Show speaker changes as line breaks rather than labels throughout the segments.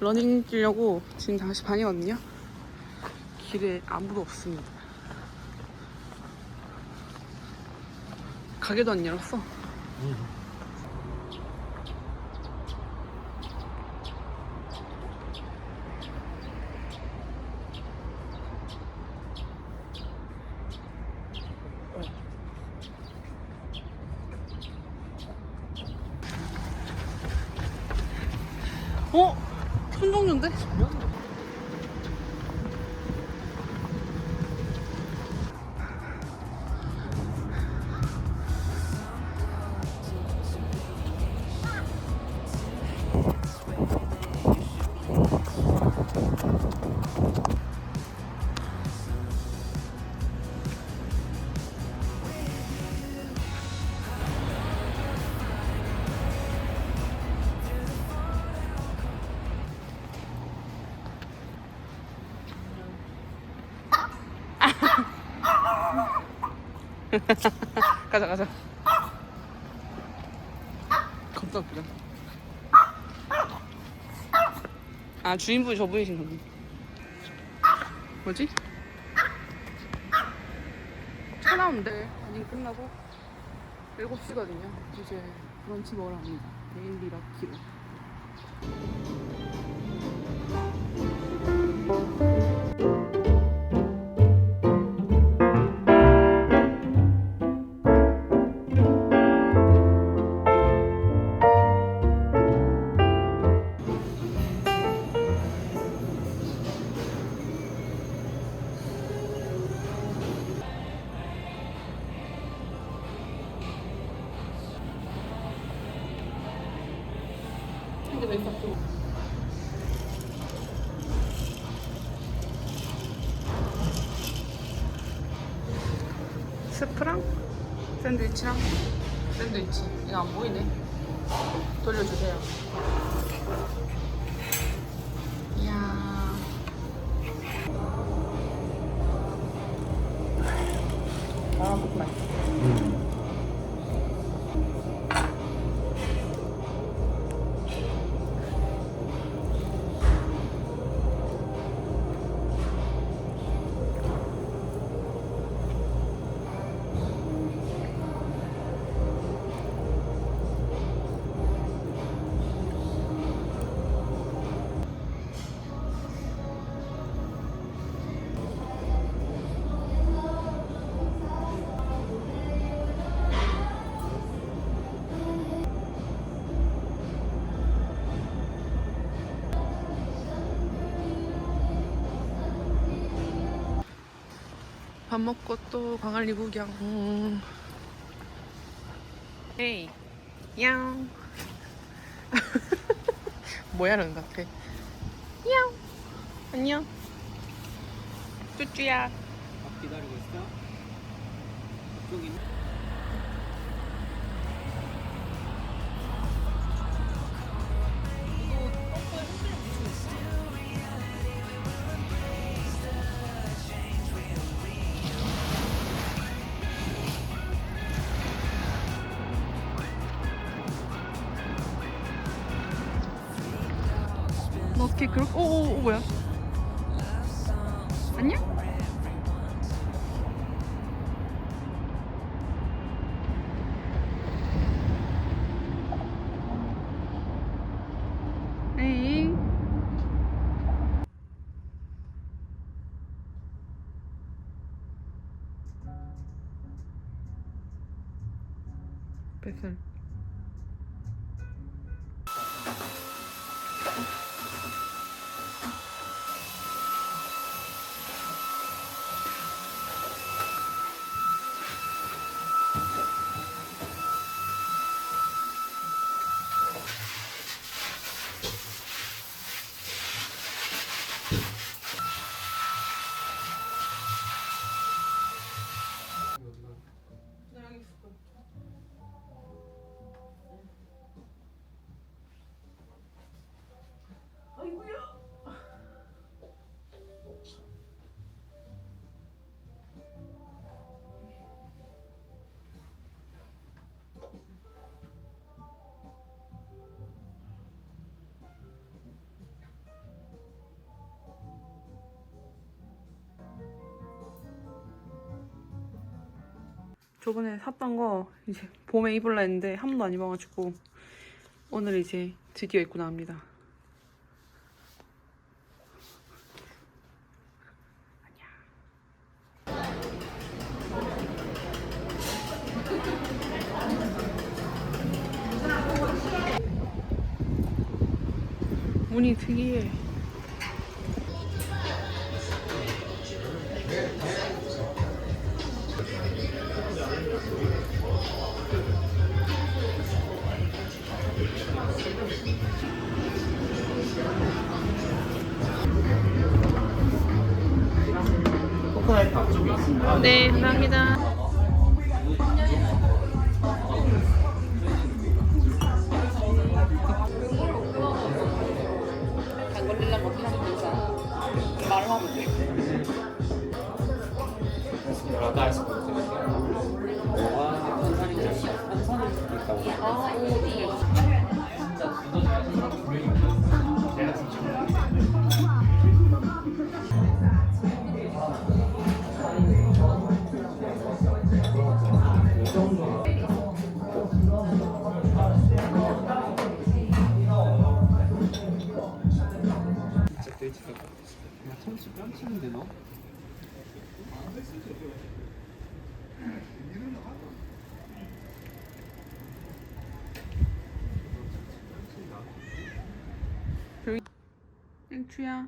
러닝 뛰려고 지금 5시 반이거든요. 길에 아무도 없습니다. 가게도 안 열었어. 어? 손정주인데? 가자 가자. 겁나 웃기다. 아 주인분이 저분이신 건데. 뭐지? 차 나오는데 아니 끝나고 7시거든요. 이제 브런치 먹으러 갑니다. 데일리 럭키로. 스프랑 샌드위치랑 샌드위치. 이거 안 보이네. 돌려주세요. 이야. 아, 맛있어. 밥 먹고 또 광안리 구경. 에이, 야옹. 뭐야, 는 같아. 야옹. 안녕. 쭈쭈야.
밥 기다리고 있어? 저기 있네.
너 어떻게 그렇게, 오, 뭐야? 안녕? 에이. 뱃살. 저번에 샀던 거 이제 봄에 입을라 했는데 한 번도 안 입어가지고 오늘 이제 드디어 입고 나옵니다. 문이 특이해.
코코넛 앞쪽에 있습니다.
네, 감사합니다. 당 걸리려면 어떻게 하면 되지? 말을 하면 돼.
라다 아이스크림 드릴게요. 와, 탄산이 있다고.
아, 오, 네.
진짜 돼지가 야, 참치 뺨치는데 너?
저기 땡추야,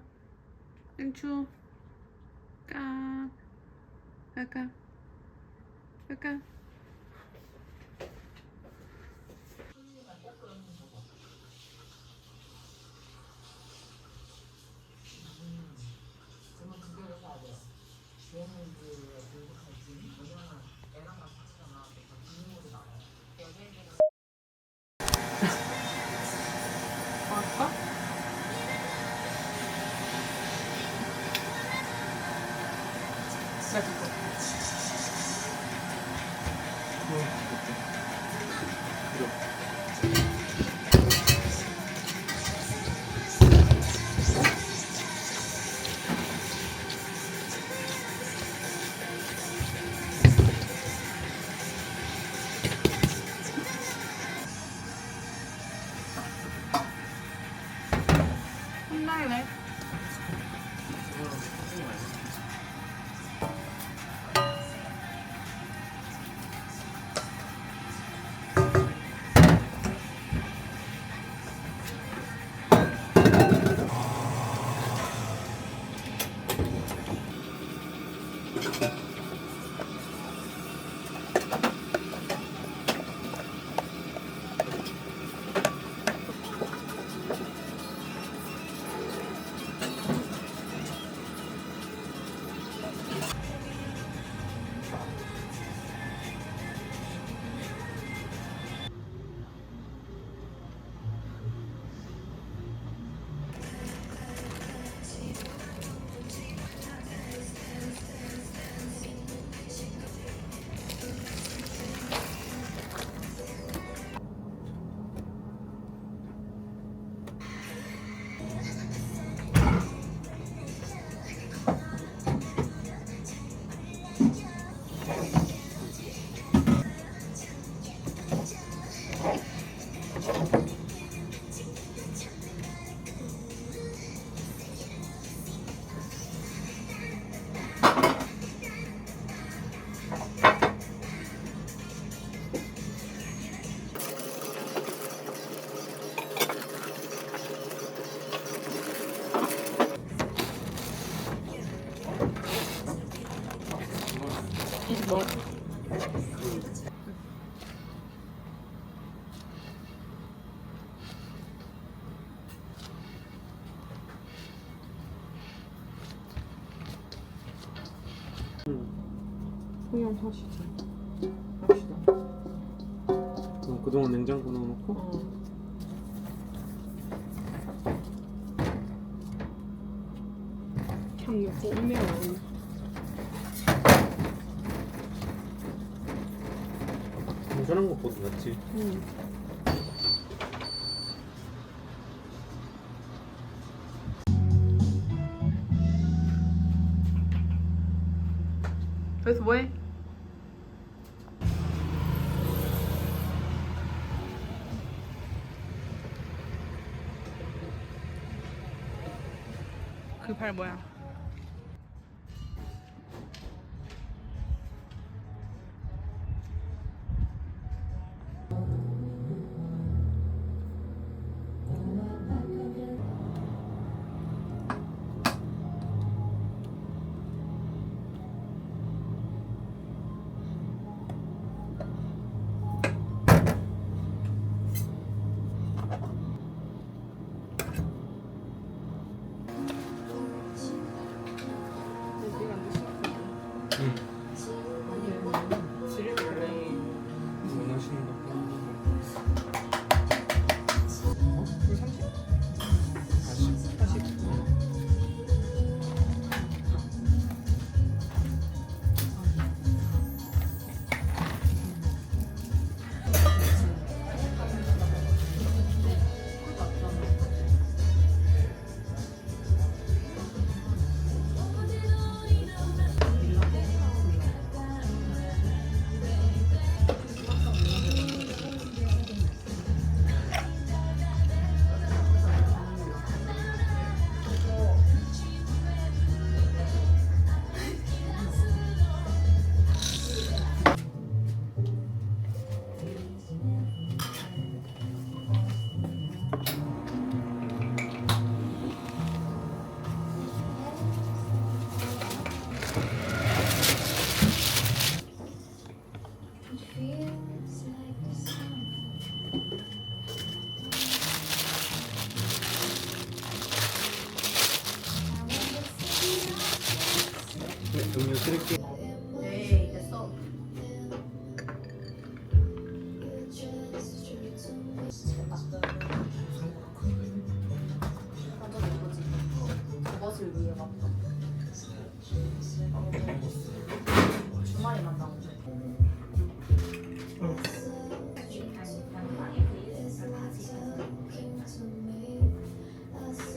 땡추, 까, 까까, 까까. 할까? 나 듣고. 혼나네. 뭐? 그냥 사시죠. 갑시다.
그동안 냉장고 넣어놓고?
그냥 이거 오면
운전한 것보다 낫지.
그래서 뭐해? 그 발 뭐야?
응. 지금 원하시는 거. 불 30? 40? 40. 음료 드릴게요.
네, 됐어. 그것을 위해 왔다. 주말에 만나는데.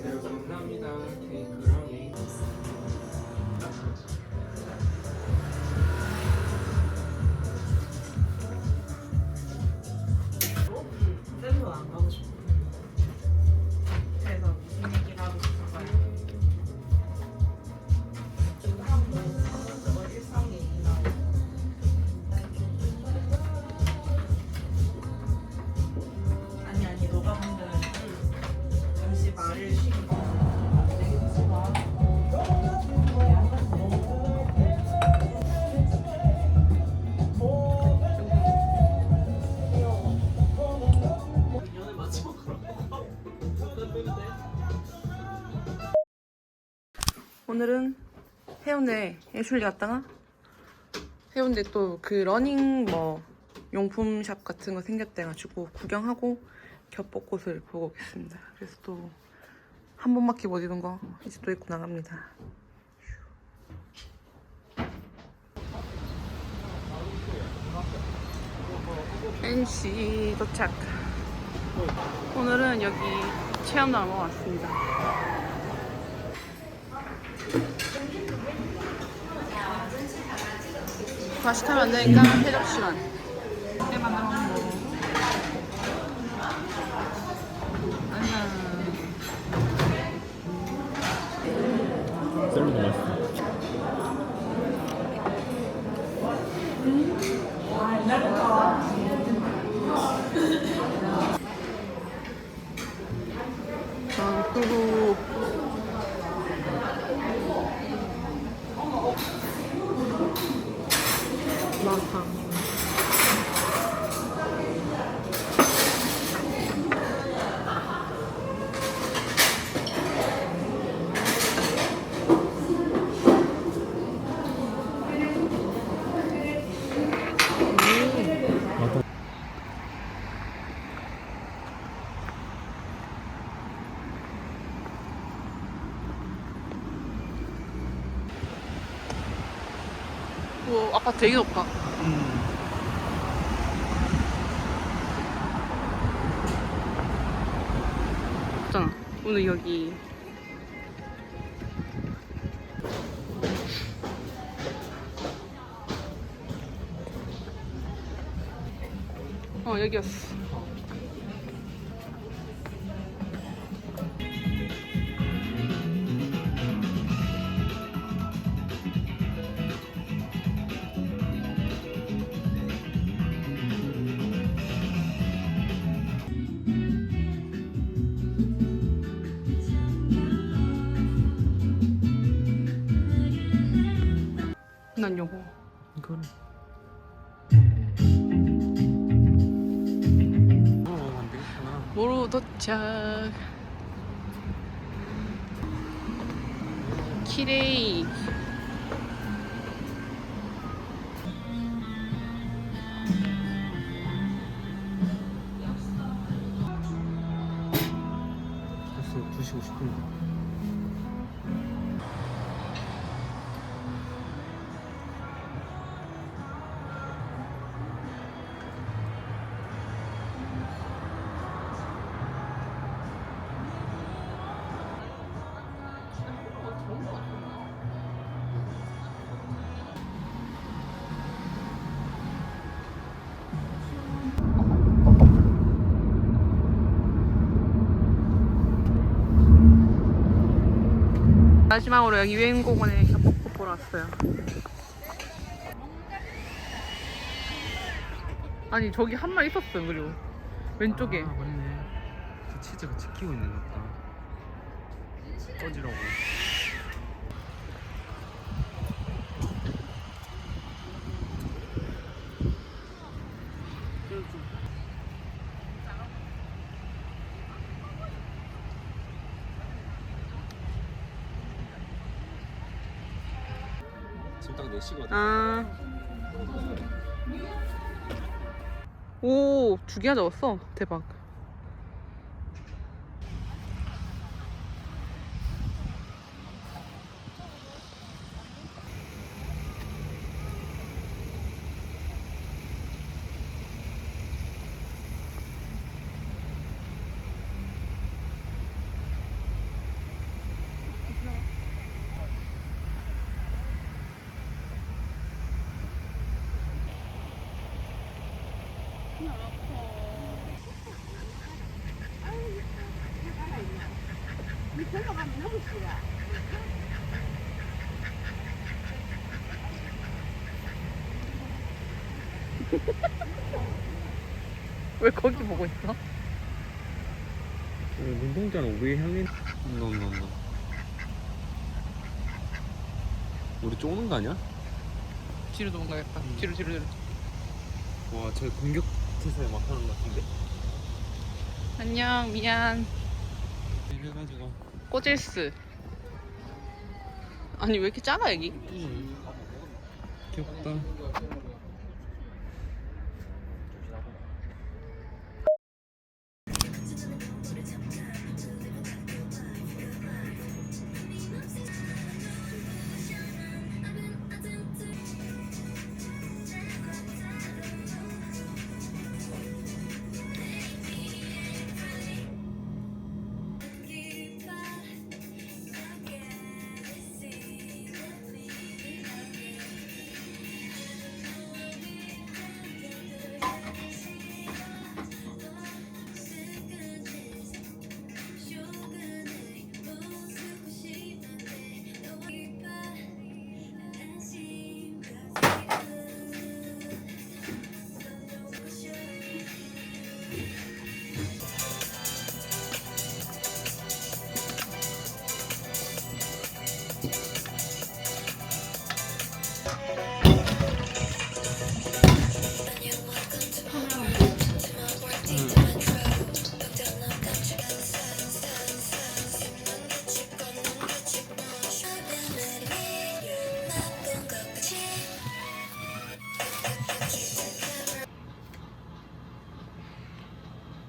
네, 감사합니다. 케이크랑
쌤도 안 가고 싶어. 그래서 무슨 얘기를 하고 싶을까요? 저거 일상 얘기나. 아니 너가 방금 잠시 말을 쉬고. 연애 마지막으로.
오늘은 해운대 예술리 갔다가 해운대 또 그 러닝 뭐 용품샵 같은 거 생겼대가지고 구경하고 겹벚꽃을 보고 오겠습니다. 그래서 또 한 번밖에 못 입은 거 이제 또 입고 나갑니다. NC 도착. 오늘은 여기 체험장 한번 왔습니다. 다시 타면 안 되니까 해적 시간. 때만 나오는 거. 안녕.
샐러드 맛있어. 아, 그리고 많다. 우와, 아까 되게 높다. 있잖아. 오늘 여기 여기였어.
난 요거.
이거는 먹으면 안 되겠구나.
모로 도착. 키레이.
벌써 2시 50분.
마지막으로 여기 유엔공원에 겹벚꽃 보러 왔어요. 아니 저기 한 마리 있었어요. 그리고 왼쪽에.
아, 맞네. 그 치즈가 지키고 있는 것 같다. 꺼지라고. 지금 딱 4시거든.
아. 오, 2개나 잡았어. 대박. 왜 거기 보고 있어?
눈동자는 우리 향이 노노노. 우리 쪼는 거 아니야?
뒤로 도망가겠다. 뒤로.
와, 저 공격 태세에 막 하는 거 같은데?
안녕, 미안.
이래가지고.
꼬질스. 아니 왜 이렇게 작아 여기?
귀엽다.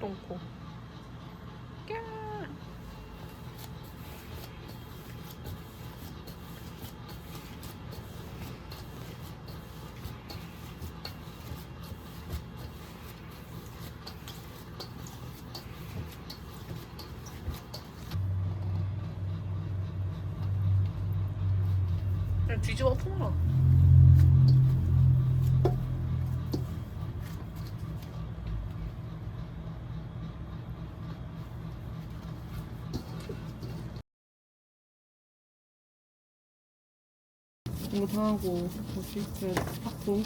똥꼬. 그냥 뒤집어 엎어라. 이거 다 하고 뭐지? 그래 탁구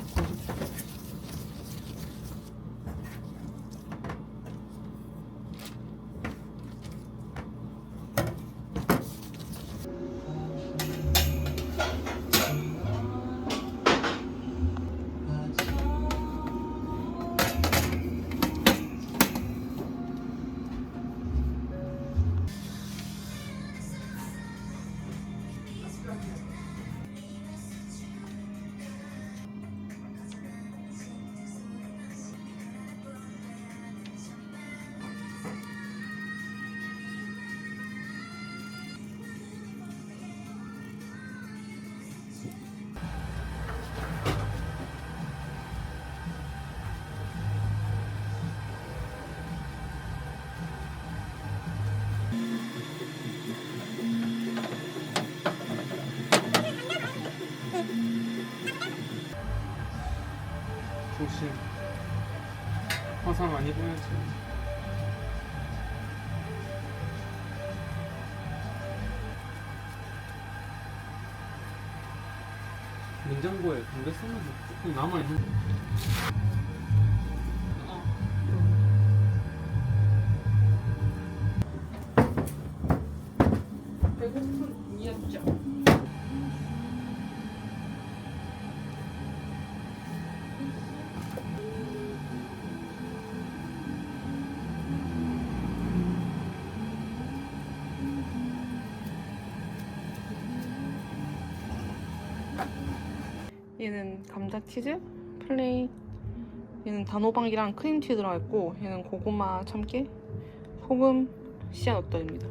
가사 많이 보여줘. 냉장고에 담배 써놔서 조금 남아있는.
배고픔이었죠. 얘는 감자치즈 플레이, 얘는 단호박이랑 크림치즈 들어있고, 얘는 고구마 참깨, 소금, 씨앗넛들입니다.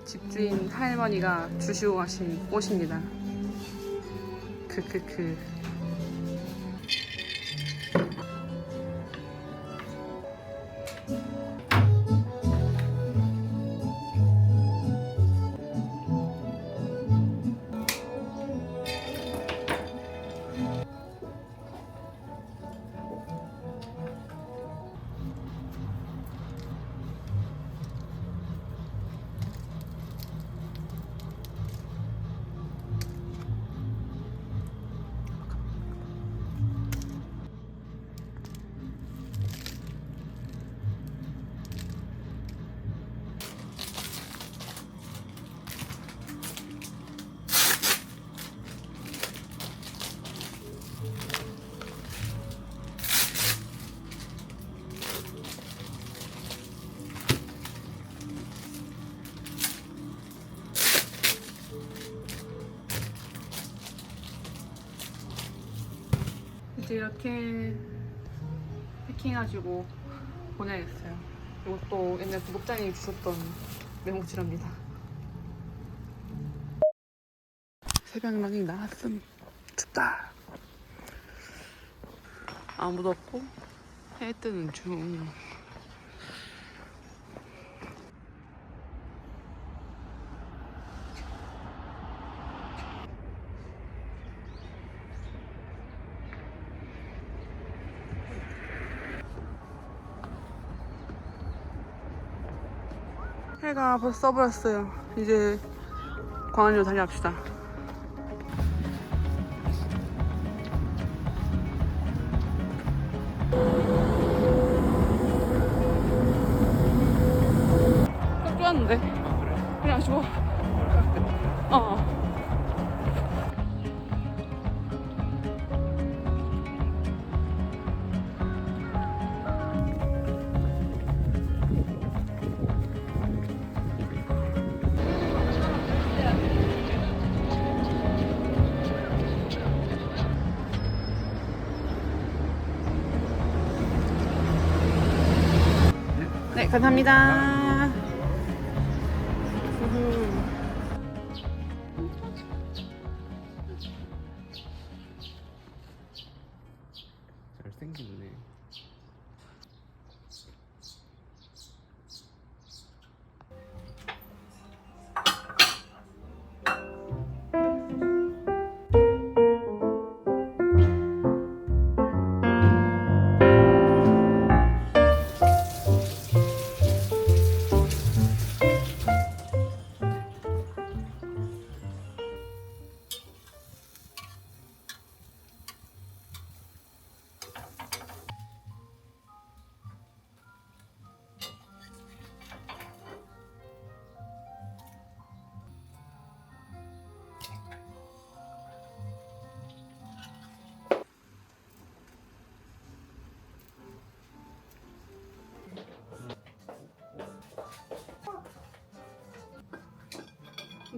집주인 할머니가 주시고 가신 꽃입니다. 크크크. 이제 이렇게 패킹해가지고 보내야겠어요. 이것도 옛날 구독자님이 주셨던 메모지랍니다. 새벽 러닝 나왔음. 춥다. 아무도 없고 해 뜨는 중. 해가 벌써 버렸어요. 이제 광안리로 달려갑시다. 딱 좋았는데. 그래 아쉬워. 어. 네, 감사합니다.
잘생겼네.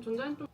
전자레인지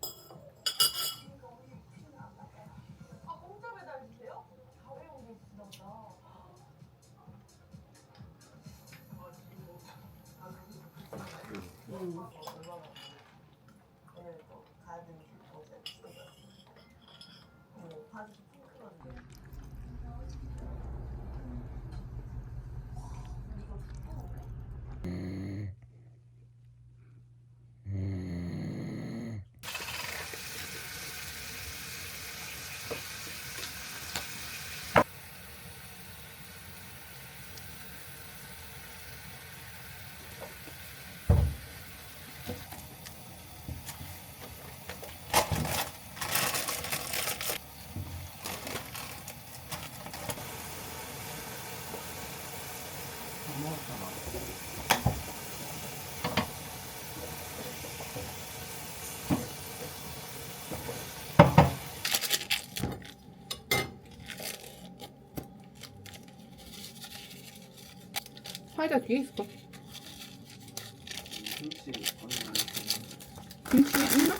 사이다 뒤에 있어.
김치 어디 많이
김치 있나?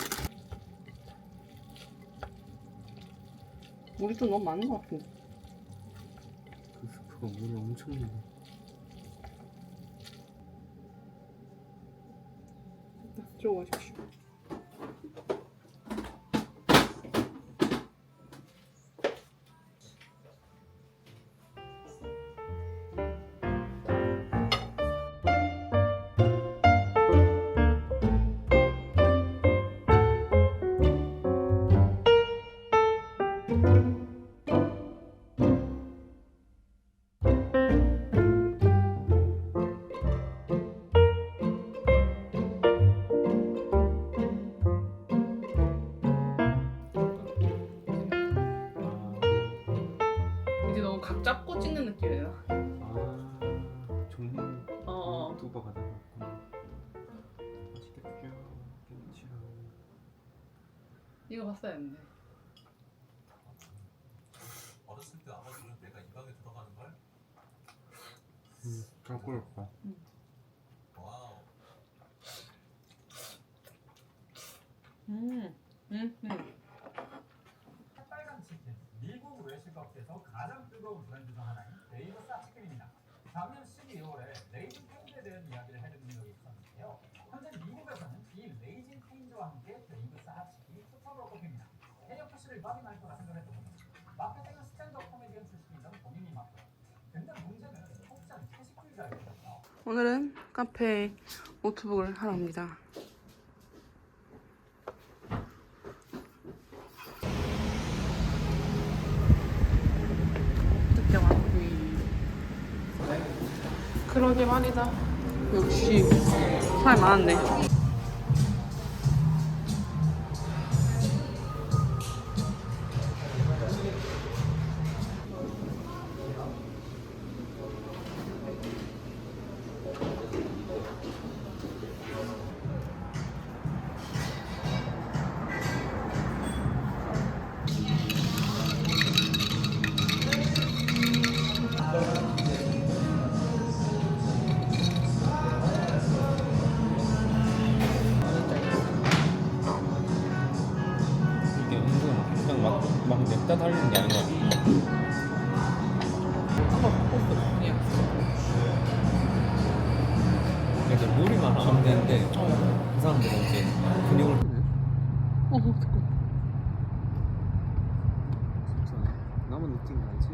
물이 좀 너무 많은 것 같은데.
그 스프가 물이 엄청 많아.
일단 들어가십시오. 이제 너무 각 잡고 찍는 느낌이에요.
아, 종류
어.
두부가 나왔구나. 맛있겠죠? 김치랑.
이거 봤어야 했는데.
어렸을 때 아버지는 내가 이 방에 들어가는 걸?
까꿀까.
와우.
빨간 치킨, 미국 외식업계에서 가장 뜨거운 브랜드 중 하나인 데이버스 치킨입니다. 작년 12월에 레이징 페인에 대한 이야기를 해드린 적이 있었는데요. 현재 미국에서는 이 레이징 페인과 함께 데이버스 핫치킨이 초점으로 꼽힙니다. 해역 표시를 많이 말 거라 생각했던 분은 마케팅은 스탠드업 코미디언 출신이던 본인이 맡고요. 근데 문제는 혹자는 채식주의자였거든요.
오늘은 카페에 노트북을 하러 갑니다. 늦게 왔구이. 그러게 말이다. 역시 사람이 많았네.
이게 은근 그냥 막 냅다 달리는 게 아닌 것 같아.
아까 바꿨어. 그냥.
그러니까 요리만 하면 되는데 그 사람들은 이제 근육을
잠깐.
나만 느낀 거 알지?